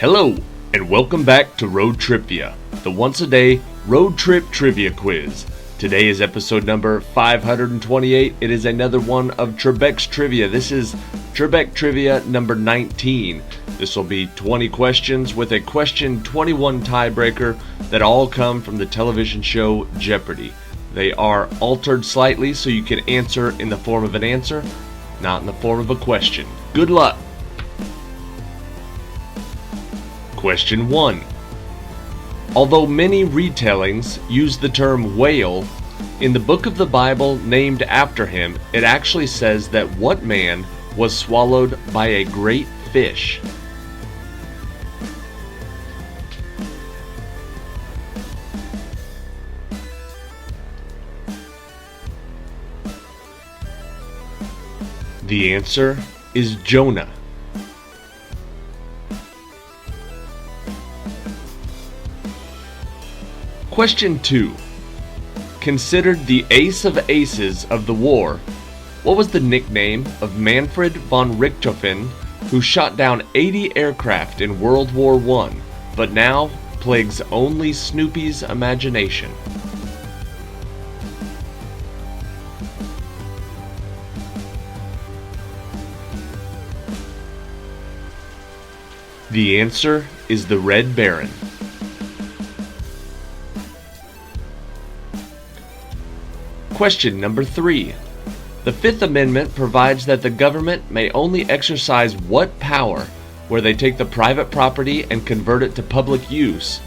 Hello, and welcome back to Road TRIpVIA, the once-a-day road trip trivia quiz. Today is episode number 528. It is another one of Trebek's Trivia. This is Trebek Trivia number 19. This will be 20 questions with a question 21 tiebreaker that all come from the television show Jeopardy. They are altered slightly so you can answer in the form of an answer, not in the form of a question. Good luck! Question 1. Although many retellings use the term whale, in the book of the Bible named after him, it actually says that what man was swallowed by a great fish? The answer is Jonah. Question 2. Considered the ace of aces of the war, what was the nickname of Manfred von Richthofen, who shot down 80 aircraft in World War I, but now plagues only Snoopy's imagination? The answer is the Red Baron. Question number 3. The Fifth Amendment provides that the government may only exercise what power where they take the private property and convert it to public use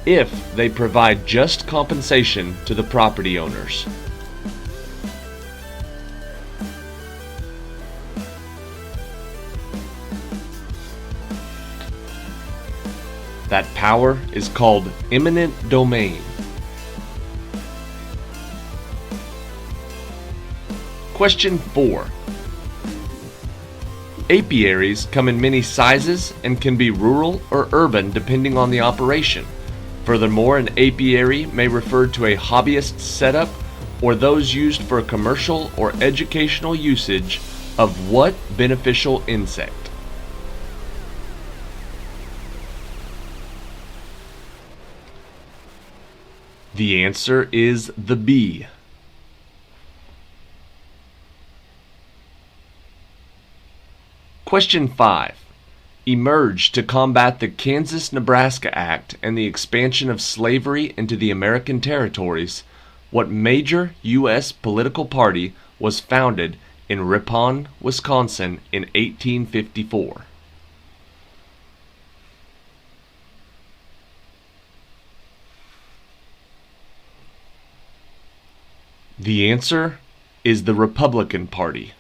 if they provide just compensation to the property owners. That power is called eminent domain. Question 4. Apiaries come in many sizes and can be rural or urban depending on the operation. Furthermore, an apiary may refer to a hobbyist setup or those used for commercial or educational usage of what beneficial insect? The answer is the bee. Question 5. Emerged to combat the Kansas-Nebraska Act and the expansion of slavery into the American territories, what major U.S. political party was founded in Ripon, Wisconsin in 1854? The answer is the Republican Party.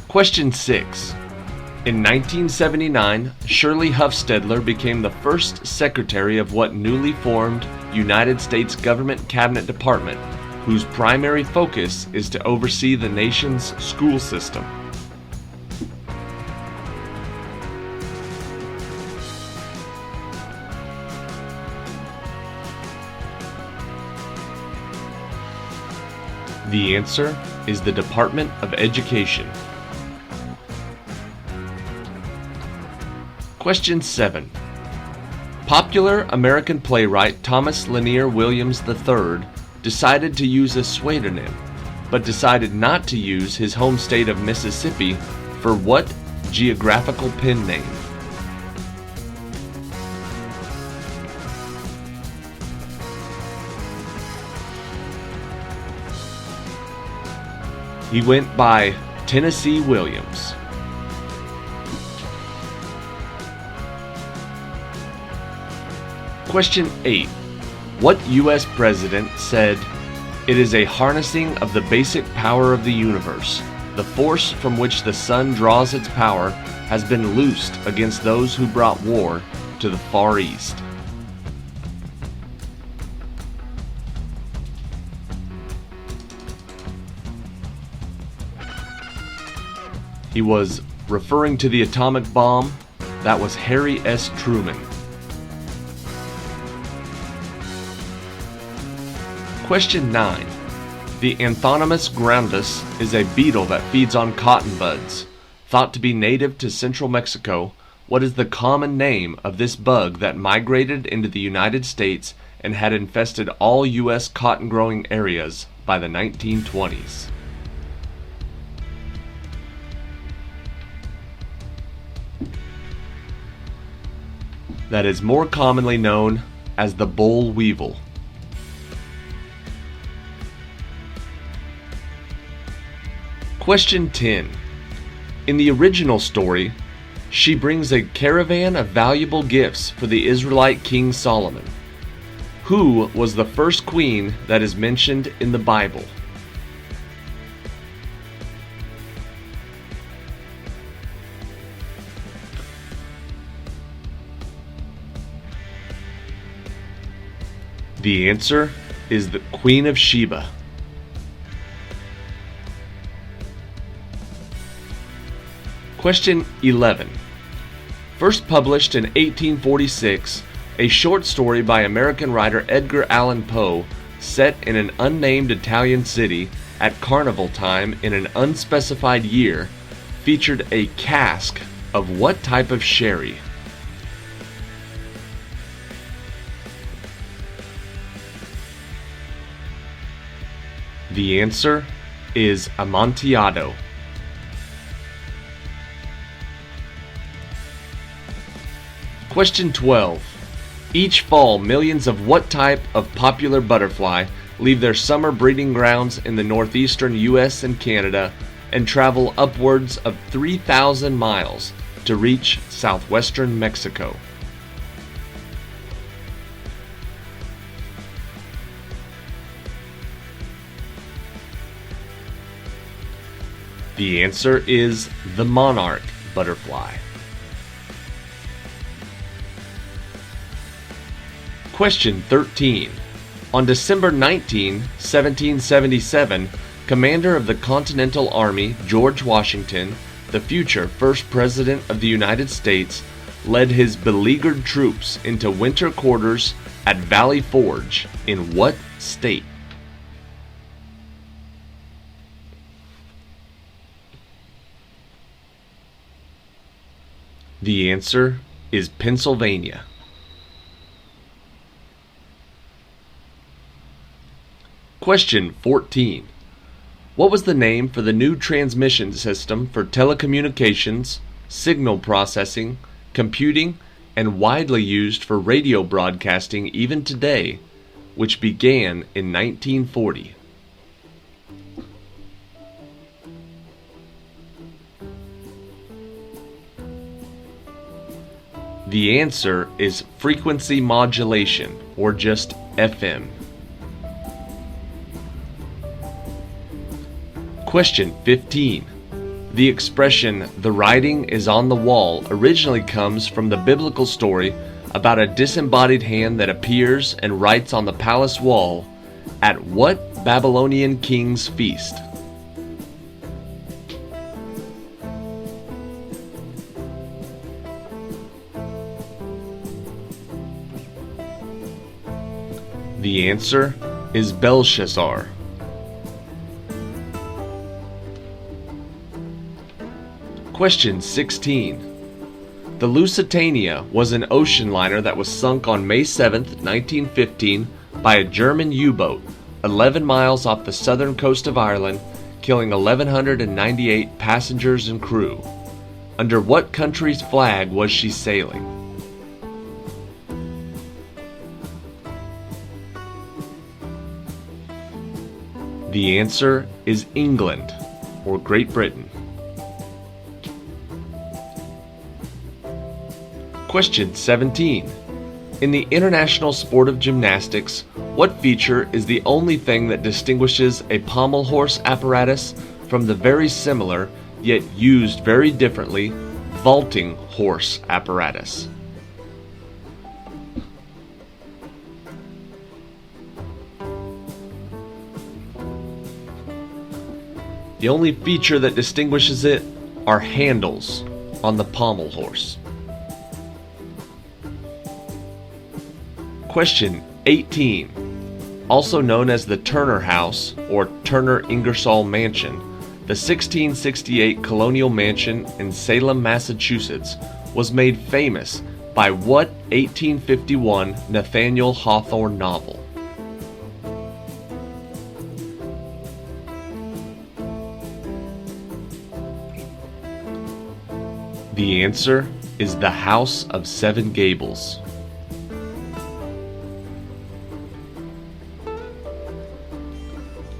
Question 6. In 1979, Shirley Huffstedler became the first secretary of what newly formed United States government cabinet department, whose primary focus is to oversee the nation's school system? The answer is the Department of Education. Question 7. Popular American playwright Thomas Lanier Williams III decided to use a pseudonym, but decided not to use his home state of Mississippi for what geographical pen name? He went by Tennessee Williams. Question 8. What U.S. president said, "It is a harnessing of the basic power of the universe. The force from which the sun draws its power has been loosed against those who brought war to the Far East"? He was referring to the atomic bomb. That was Harry S. Truman. Question 9. The Anthonymous grandis is a beetle that feeds on cotton buds. Thought to be native to central Mexico, what is the common name of this bug that migrated into the United States and had infested all U.S. cotton-growing areas by the 1920s? That is more commonly known as the boll weevil. Question 10. In the original story, she brings a caravan of valuable gifts for the Israelite King Solomon. Who was the first queen that is mentioned in the Bible? The answer is the Queen of Sheba. Question 11. First published in 1846, a short story by American writer Edgar Allan Poe set in an unnamed Italian city at carnival time in an unspecified year featured a cask of what type of sherry? The answer is Amontillado. Question 12. Each fall, millions of what type of popular butterfly leave their summer breeding grounds in the northeastern U.S. and Canada and travel upwards of 3,000 miles to reach southwestern Mexico? The answer is the monarch butterfly. Question 13. On December 19, 1777, commander of the Continental Army, George Washington, the future first president of the United States, led his beleaguered troops into winter quarters at Valley Forge in what state? The answer is Pennsylvania. Question 14. What was the name for the new transmission system for telecommunications, signal processing, computing, and widely used for radio broadcasting even today, which began in 1940? The answer is frequency modulation, or just FM. Question 15. The expression, "the writing is on the wall," originally comes from the biblical story about a disembodied hand that appears and writes on the palace wall at what Babylonian king's feast? The answer is Belshazzar. Question 16. The Lusitania was an ocean liner that was sunk on May 7, 1915 by a German U-boat 11 miles off the southern coast of Ireland, killing 1,198 passengers and crew. Under what country's flag was she sailing? The answer is England, or Great Britain. Question 17. In the international sport of gymnastics, what feature is the only thing that distinguishes a pommel horse apparatus from the very similar, yet used very differently, vaulting horse apparatus? The only feature that distinguishes it are handles on the pommel horse. Question 18. Also known as the Turner House or Turner Ingersoll Mansion, the 1668 colonial mansion in Salem, Massachusetts was made famous by what 1851 Nathaniel Hawthorne novel? The answer is The House of Seven Gables.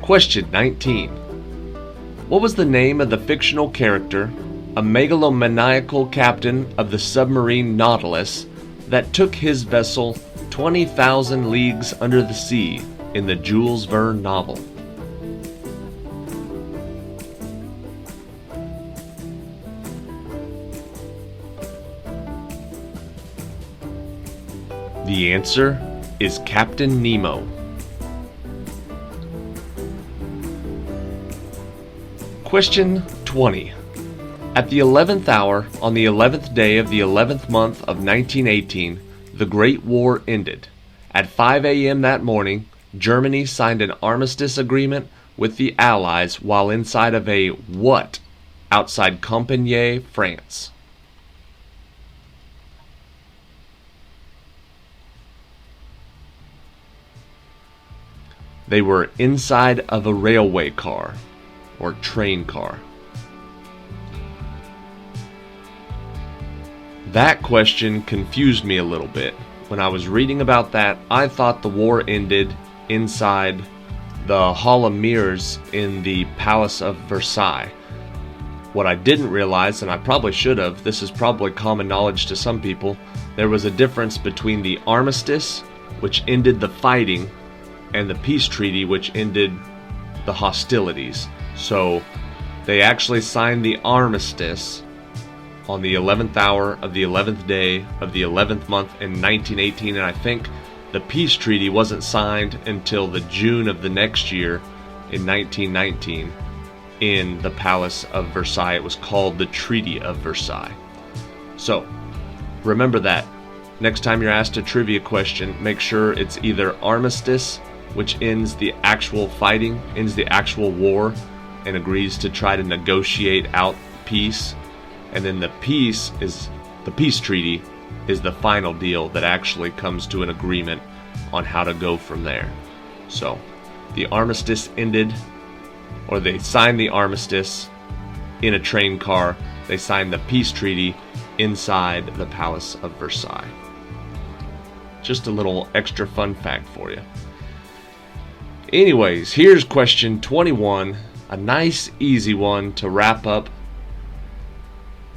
Question 19. What was the name of the fictional character, a megalomaniacal captain of the submarine Nautilus that took his vessel 20,000 leagues under the sea in the Jules Verne novel? The answer is Captain Nemo. Question 20. At the 11th hour, on the 11th day of the 11th month of 1918, the Great War ended. At 5 a.m. that morning, Germany signed an armistice agreement with the Allies while inside of a what outside Compiègne, France? They were inside of a railway car or train car. That question confused me a little bit. When I was reading about that, I thought the war ended inside the Hall of Mirrors in the Palace of Versailles. What I didn't realize, and I probably should have, this is probably common knowledge to some people, there was a difference between the armistice, which ended the fighting, and the peace treaty, which ended the hostilities. So they actually signed the armistice on the 11th hour of the 11th day of the 11th month in 1918, and I think the peace treaty wasn't signed until the June of the next year in 1919 in the Palace of Versailles. It was called the Treaty of Versailles. So remember that. Next time you're asked a trivia question, make sure it's either armistice, which ends the actual fighting, ends the actual war, and agrees to try to negotiate out peace. And then the peace treaty is the final deal that actually comes to an agreement on how to go from there. So the armistice ended, or they signed the armistice in a train car. They signed the peace treaty inside the Palace of Versailles. Just a little extra fun fact for you. Anyways, here's question 21, a nice easy one to wrap up.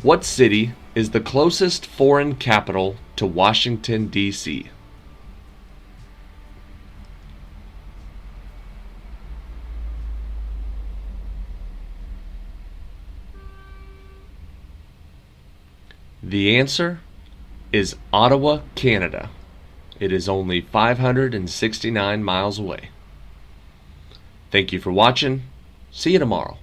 What city is the closest foreign capital to Washington, D.C.? The answer is Ottawa, Canada. It is only 569 miles away. Thank you for watching. See you tomorrow.